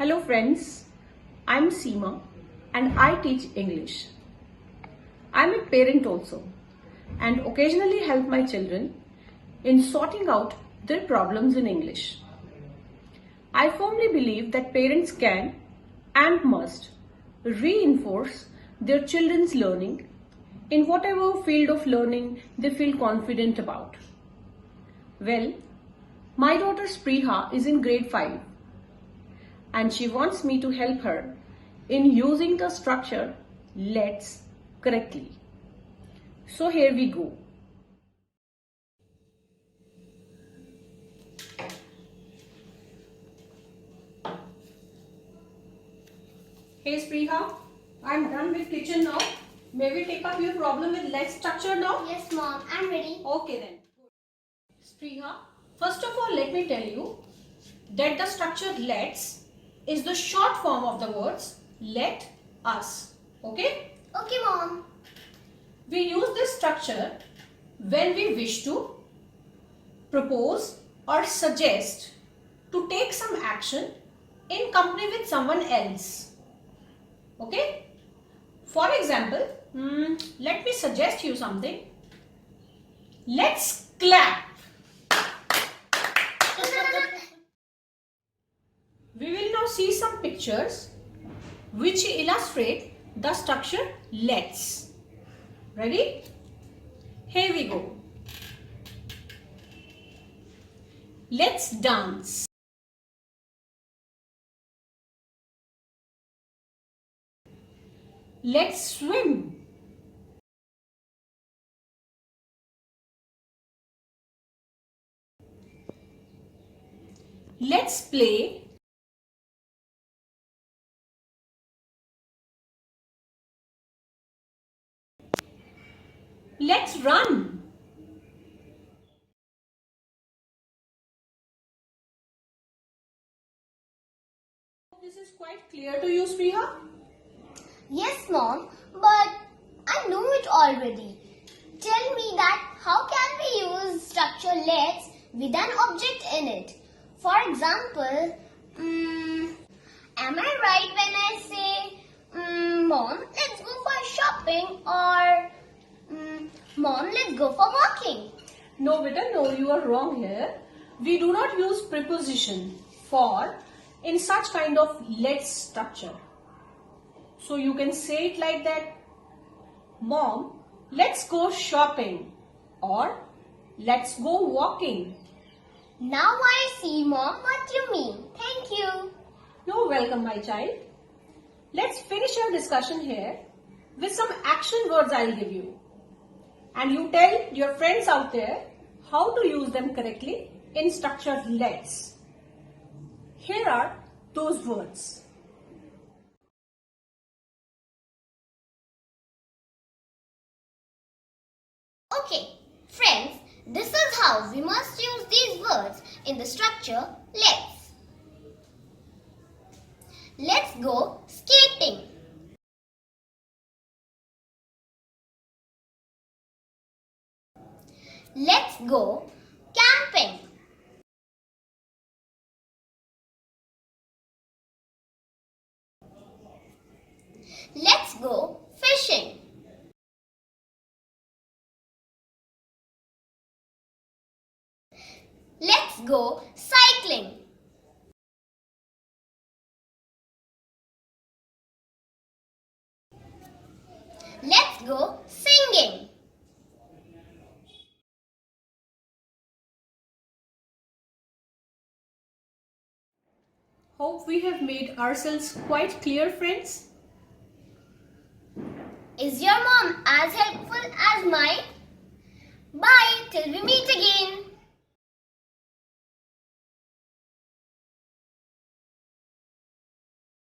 Hello friends, I'm Seema and I teach English. I'm a parent also and occasionally help my children in sorting out their problems in English. I firmly believe that parents can and must reinforce their children's learning in whatever field of learning they feel confident about. Well, my daughter Spriha is in grade 5 and she wants me to help her in using the structure let's correctly. So here we go. Hey Spriha, I'm done with kitchen now. May we take up your problem with let's structure now? Yes, Mom. I'm ready. Okay then. Spriha, first of all let me tell you that the structure let's is the short form of the words let us. Okay? Okay, Mom. We use this structure when we wish to propose or suggest to take some action in company with someone else. Okay? For example, let me suggest you something. Let's clap. We will now see some pictures which illustrate the structure let's. Ready? Here we go. Let's dance. Let's swim. Let's play. Let's run. This is quite clear to you, Spriha? Yes, Mom. But I know it already. Tell me that how can we use structure let's with an object in it? For example, am I right when I say, Mom, let's go for shopping, or Mom, let's go for walking? No, beta, no, you are wrong here. We do not use preposition for in such kind of let's structure. So you can say it like that. Mom, let's go shopping, or let's go walking. Now I see, Mom, what you mean. Thank you. You're welcome, my child. Let's finish our discussion here with some action words I'll give you. And you tell your friends out there how to use them correctly in structured let's. Here are those words. Okay, friends, this is how we must use these words in the structure let's. Let's go skating. Let's go camping. Let's go fishing. Let's go cycling. Let's go singing. Hope we have made ourselves quite clear, friends. Is your mom as helpful as mine? Bye till we meet again.